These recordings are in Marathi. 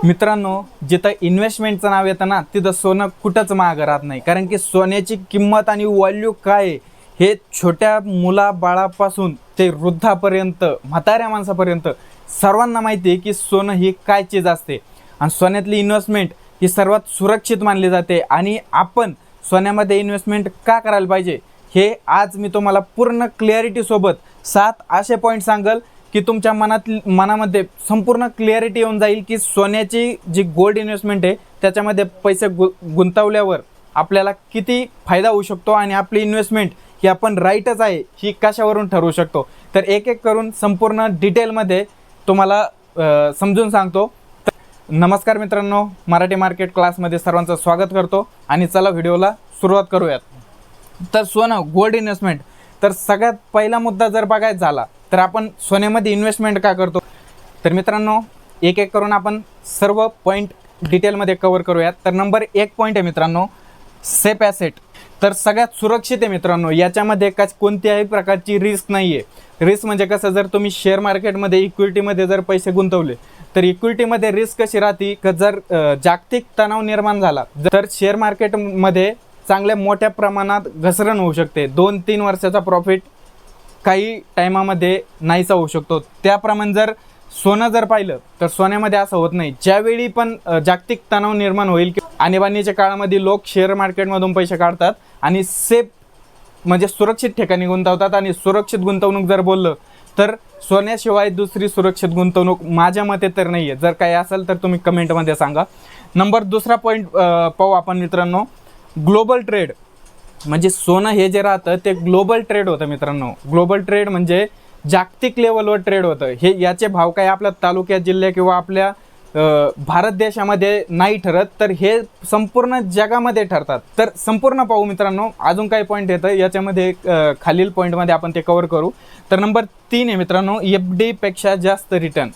मित्रांनो, जिथं इन्व्हेस्टमेंटचं नाव येतं ना तिथं सोनं कुठंच महाग राहत नाही. कारण की सोन्याची किंमत आणि व्हॅल्यू काय आहे हे छोट्या मुलाबाळापासून ते वृद्धापर्यंत, म्हाताऱ्या माणसापर्यंत सर्वांना माहिती आहे की सोनं ही काय चीज असते. आणि सोन्यातली इन्व्हेस्टमेंट ही सर्वात सुरक्षित मानली जाते. आणि आपण सोन्यामध्ये इन्व्हेस्टमेंट का करायला पाहिजे हे आज मी तुम्हाला पूर्ण क्लॅरिटीसोबत 7 असे पॉईंट सांगेल की तुमच्या मनामध्ये संपूर्ण क्लॅरिटी येऊन जाईल की सोन्याची जी गोल्ड इन्व्हेस्टमेंट आहे त्याच्यामध्ये पैसे गुंतवल्यावर आपल्याला किती फायदा होऊ शकतो आणि आपली इन्व्हेस्टमेंट ही आपण राईटच आहे ही कशावरून ठरवू शकतो. तर एक एक करून संपूर्ण डिटेलमध्ये तुम्हाला समजून सांगतो. नमस्कार मित्रांनो, मराठी मार्केट क्लासमध्ये सर्वांचं स्वागत करतो आणि चला व्हिडिओला सुरुवात करूयात. तर सोनं गोल्ड इन्व्हेस्टमेंट, तर सगळ्यात पहिला मुद्दा जर बघायचा झाला तर आपण सोन्यामध्ये इन्व्हेस्टमेंट का करतो. तर मित्रांनो, एक एक करून आपण सर्व पॉईंट डिटेलमध्ये कव्हर करूयात. तर नंबर 1 पॉईंट आहे मित्रांनो, सेफ ॲसेट. तर सगळ्यात सुरक्षित आहे मित्रांनो. याच्यामध्ये कोणत्याही प्रकारची रिस्क नाही आहे. रिस्क म्हणजे कसं, जर तुम्ही शेअर मार्केटमध्ये इक्विटीमध्ये जर पैसे गुंतवले तर इक्विटीमध्ये रिस्क कशी राहते की जर जागतिक तणाव निर्माण झाला तर शेअर मार्केटमध्ये चांगल्या मोठ्या प्रमाणात घसरण होऊ शकते. 2-3 वर्षाचा प्रॉफिट काही टायमामध्ये नाहीसा होऊ शकतो. त्याप्रमाणे जर सोनं जर पाहिलं तर सोन्यामध्ये असं होत नाही. ज्यावेळी पण जागतिक तणाव निर्माण होईल की आणीबाणीच्या काळामध्ये लोक शेअर मार्केटमधून पैसे काढतात आणि सेफ म्हणजे सुरक्षित ठिकाणी गुंतवतात. आणि सुरक्षित गुंतवणूक जर बोललं तर सोन्याशिवाय दुसरी सुरक्षित गुंतवणूक माझ्या मते तर नाही आहे. जर काही असेल तर तुम्ही कमेंटमध्ये सांगा. नंबर 2 पॉईंट पाहू आपण मित्रांनो, ग्लोबल ट्रेड. म्हणजे सोनं हे जे राहतं ते ग्लोबल ट्रेड होतं मित्रांनो. ग्लोबल ट्रेड म्हणजे जागतिक लेवलवर ट्रेड होतं. हे याचे भाव काय आपल्या तालुक्यात, जिल्ह्या किंवा आपल्या भारत देशामध्ये नाही ठरत, तर हे संपूर्ण जगामध्ये ठरतात. तर संपूर्ण पाहू मित्रांनो. अजून काही पॉईंट येतं याच्यामध्ये, खालील पॉईंटमध्ये आपण ते कव्हर करू. तर नंबर 3 आहे मित्रांनो, FD पेक्षा जास्त रिटर्न.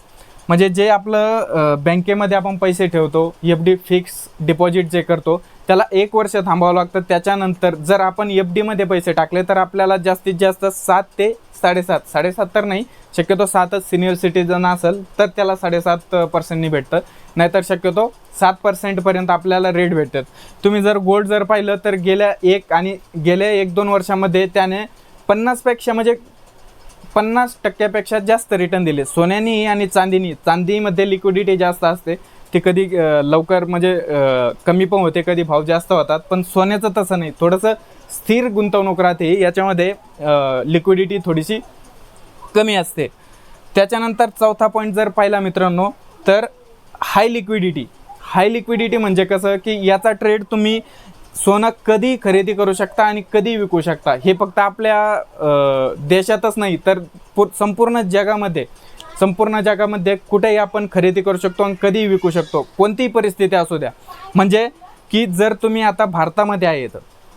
म्हणजे जे आपलं बँकेमध्ये आपण पैसे ठेवतो, FD फिक्स डिपॉझिट जे करतो त्याला 1 वर्ष थांबावं लागतं. त्याच्यानंतर जर आपण FDमध्ये पैसे टाकले तर आपल्याला जास्तीत जास्त 7 ते 7.5 तर नाही, शक्यतो 7च. सिनियर सिटीजन असेल तर त्याला 7.5% भेटतं, नाहीतर शक्यतो 7% आपल्याला रेट भेटतात. तुम्ही जर गोल्ड जर पाहिलं तर गेल्या 1-2 वर्षामध्ये त्याने 50% जास्त रिटर्न दिले. सोन्यानी आणि चांदीमध्ये लिक्विडिटी जास्त असते, ते कधी लवकर म्हणजे कमी पण होते, कधी भाव जास्त होतात. पण सोन्याचं तसं नाही, थोडंसं स्थिर गुंतवणूक राहते. याच्यामध्ये लिक्विडिटी थोडीशी कमी असते. त्याच्यानंतर 4था पॉईंट जर पाहिला मित्रांनो तर हाय लिक्विडिटी म्हणजे कसं की याचा ट्रेड तुम्ही सोनं कधी खरेदी करू शकता आणि कधी विकू शकता. हे फक्त आपल्या देशातच नाही तर संपूर्ण जगामध्ये कुठेही आपण खरेदी करू शकतो आणि कधीही विकू शकतो, कोणतीही परिस्थिती असू द्या. म्हणजे की जर तुम्ही आता भारतामध्ये आहेत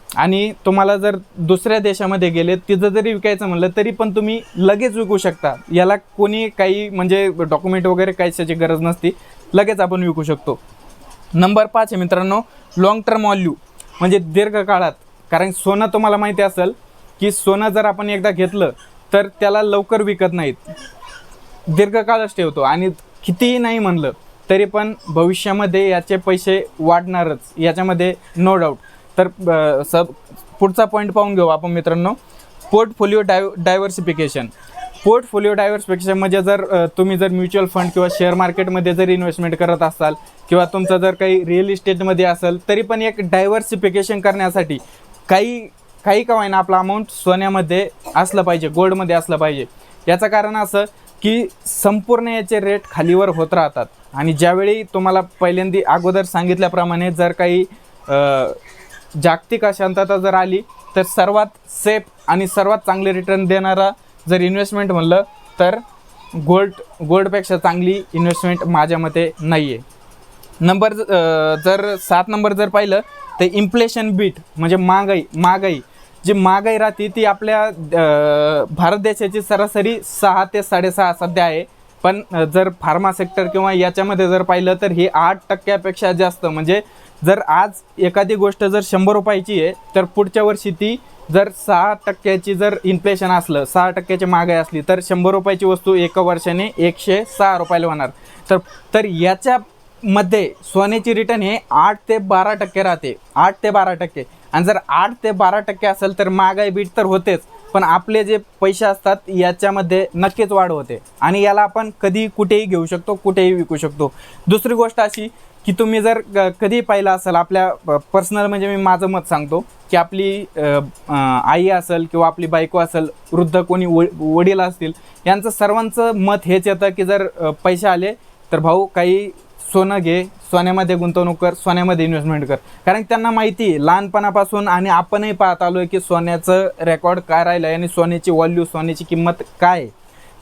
आणि तुम्हाला जर दुसऱ्या देशामध्ये गेले, तिथं जरी विकायचं म्हणलं तरी पण तुम्ही लगेच विकू शकता. याला कोणी काही म्हणजे डॉक्युमेंट वगैरे काहीची गरज नसती, लगेच आपण विकू शकतो. नंबर 5 आहे मित्रांनो, लॉंग टर्म व्हॅल्यू. म्हणजे दीर्घकाळात. कारण सोनं तुम्हाला माहिती असेल की सोनं जर आपण एकदा घेतलं तर त्याला लवकर विकत नाहीत, दीर्घकाळच ठेवतो. आणि कितीही नाही म्हणलं तरी पण भविष्यामध्ये याचे पैसे वाढणारच, याच्यामध्ये नो डाऊट. तर पुढचा पॉईंट पाहून घेऊ आपण मित्रांनो, पोर्टफोलिओ डायव्हर्सिफिकेशन. म्हणजे जर तुम्ही जर म्युच्युअल फंड किंवा शेअर मार्केटमध्ये जर इन्व्हेस्टमेंट करत असाल किंवा तुमचं जर काही रिअल इस्टेटमध्ये असेल तरी पण एक डायव्हर्सिफिकेशन करण्यासाठी काही का होईना आपला अमाऊंट सोन्यामध्ये असलं पाहिजे, गोल्डमध्ये असलं पाहिजे. याचं कारण असं की संपूर्ण याचे रेट खालीवर होत राहतात. आणि ज्यावेळी तुम्हाला पहिल्यांदा अगोदर सांगितल्याप्रमाणे जर काही जागतिक अशांतता जर आली तर सर्वात सेफ आणि सर्वात चांगले रिटर्न देणारा जर इन्व्हेस्टमेंट म्हणलं तर गोल्डपेक्षा चांगली इन्व्हेस्टमेंट माझ्या मते नाही आहे. जर 7 नंबर जर पाहिलं तर इन्फ्लेशन बीट. म्हणजे महागाई जी महागाई राहते ती आपल्या भारत देशाची सरासरी 6 ते 6.5 सध्या आहे. पण जर फार्मा सेक्टर किंवा याच्यामध्ये जर पाहिलं तर ही 8% जास्त. म्हणजे जर आज एखादी गोष्ट जर 100 रुपयाची आहे तर पुढच्या वर्षी ती जर 6% जर इन्फ्लेशन असलं, 6% महागाई असली तर 100 रुपयाची वस्तू एका वर्षाने 106 रुपयाला होणार. तर याच्या मध्ये सोन्याची रिटर्न हे 8 ते 12% राहते, 8 ते 12%. आणि जर 8 ते 12% असेल तर महागाई बीट तर होतेच, पण आपले जे पैसे असतात याच्यामध्ये नक्कीच वाढ होते आणि याला आपण कधी कुठेही घेऊ शकतो, कुठेही विकू शकतो. दुसरी गोष्ट अशी की तुम्ही जर कधी पाहिलं असेल आपल्या पर्सनल, म्हणजे मी माझं मत सांगतो की आपली आई असेल किंवा आपली बायको असेल, वृद्ध कोणी वडील असतील, यांचं सर्वांचं मत हेच येतं की जर पैसे आले तर भाऊ काही सोनं घे, सोन्यामध्ये गुंतवणूक कर, सोन्यामध्ये इन्व्हेस्टमेंट कर. कारण त्यांना माहिती आहे लहानपणापासून आणि आपणही पाहत आलो आहे की सोन्याचं रेकॉर्ड काय राहिलं आहे आणि सोन्याची व्हॅल्यू, सोन्याची किंमत काय आहे.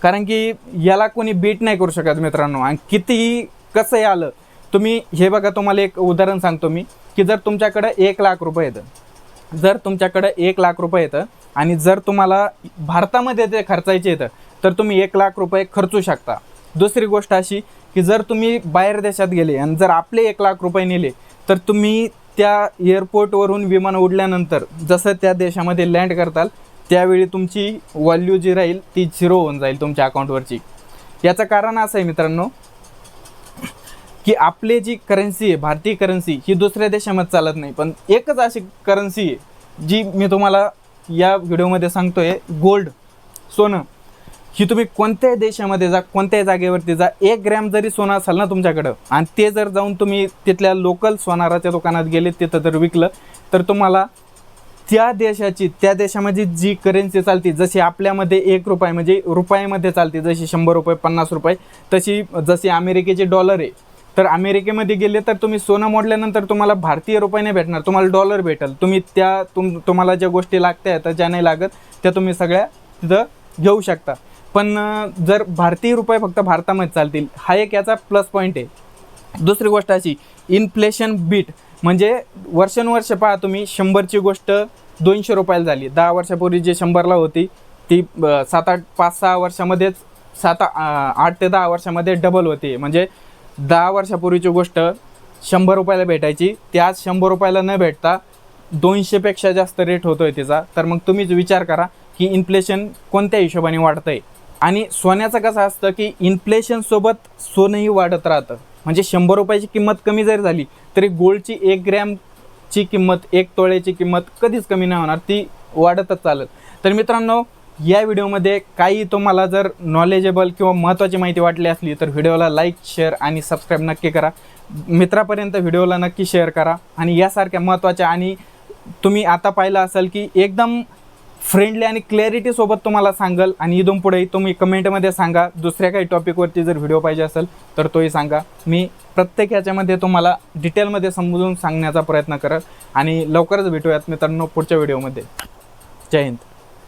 कारण की याला कोणी बीट नाही करू शकत मित्रांनो. आणि कितीही कसंही आलं, तुम्ही हे बघा, तुम्हाला एक उदाहरण सांगतो मी की जर तुमच्याकडं 1 लाख रुपये येतं, जर तुमच्याकडं 1 लाख रुपये येतं आणि जर तुम्हाला भारतामध्ये ते खर्चायचे येतं तर तुम्ही 1 लाख रुपये खर्चू शकता. दुसरी गोष्ट अशी की जर तुम्ही बाहेर देशात गेले आणि जर आपले 1 लाख रुपये नेले तर तुम्ही त्या एअरपोर्टवरून विमान उडल्यानंतर जसं त्या देशामध्ये लँड करताल त्यावेळी तुमची व्हॅल्यू जी राहील ती 0 होऊन जाईल तुमच्या अकाउंटवरची. याचं कारण असं आहे मित्रांनो की आपली जी करन्सी आहे, भारतीय करन्सी, ही दुसऱ्या देशामध्ये चालत नाही. पण एकच अशी करन्सी आहे जी मी तुम्हाला या व्हिडिओमध्ये सांगतोय, गोल्ड, सोनं. ही तुम्ही कोणत्याही देशामध्ये जा, कोणत्याही जागेवरती जा, 1 ग्रॅम जरी सोनं असेल ना तुमच्याकडं आणि ते जर जाऊन तुम्ही तिथल्या लोकल सोनाराच्या दुकानात गेले, तिथं जर विकलं तर तुम्हाला त्या देशाची, त्या देशामध्ये जी करन्सी चालते, जशी आपल्यामध्ये 1 रुपये म्हणजे रुपयामध्ये चालते, जशी 100 रुपये, 50 रुपये, तशी जशी अमेरिकेची डॉलर आहे, तर अमेरिकेमध्ये गेले तर तुम्ही सोनं मोडल्यानंतर तुम्हाला भारतीय रुपये नाही भेटणार, तुम्हाला डॉलर भेटेल. तुम्ही त्या तुम्हाला ज्या गोष्टी लागत्या ज्या नाही लागत त्या तुम्ही सगळ्या तिथं घेऊ शकता. पण जर भारतीय रुपये फक्त भारतामध्ये चालतील, हा एक याचा प्लस पॉईंट आहे. दुसरी गोष्ट अशी, इन्फ्लेशन बीट, म्हणजे वर्षानुवर्ष पहा तुम्ही, 100ची गोष्ट 200 रुपयाला झाली. 10 वर्षापूर्वी जे 100ला होती ती 5-6 वर्षामध्येच 8 ते 10 वर्षामध्ये डबल होती. म्हणजे 10 वर्षापूर्वीची गोष्ट 100 रुपयाला भेटायची, ती आज 100 रुपयाला न भेटता 200पेक्षा जास्त रेट होतोय तिचा. तर मग तुम्हीच विचार करा की इन्फ्लेशन कोणत्या हिशोबाने वाढतं आहे. आणि सोन्याचं कसं असतं की इन्फ्लेशनसोबत सोनंही वाढत राहतं. म्हणजे 100 रुपयाची किंमत कमी जरी झाली तरी गोल्डची 1 ग्रॅमची किंमत, 1 तोळ्याची किंमत कधीच कमी नाही होणार, ती वाढतच चालेल. तर मित्रांनो, या व्हिडिओमध्ये काही तुम्हाला जर नॉलेजेबल किंवा महत्त्वाची माहिती वाटली असली तर व्हिडिओला लाईक, शेअर आणि सबस्क्राईब नक्की करा. मित्रापर्यंत व्हिडिओला नक्की शेअर करा. आणि यासारख्या महत्त्वाच्या, आणि तुम्ही आता पाहिलं असेल की एकदम फ्रेंडली आणि क्लॅरिटीसोबत तुम्हाला सांगाल. आणि इथून पुढेही तुम्ही कमेंटमध्ये सांगा, दुसऱ्या काही टॉपिकवरती जर व्हिडिओ पाहिजे असेल तर तोही सांगा. मी प्रत्येक याच्यामध्ये तुम्हाला डिटेलमध्ये समजून सांगण्याचा प्रयत्न करेल. आणि लवकरच भेटूयात मित्रांनो पुढच्या व्हिडिओमध्ये. जय हिंद.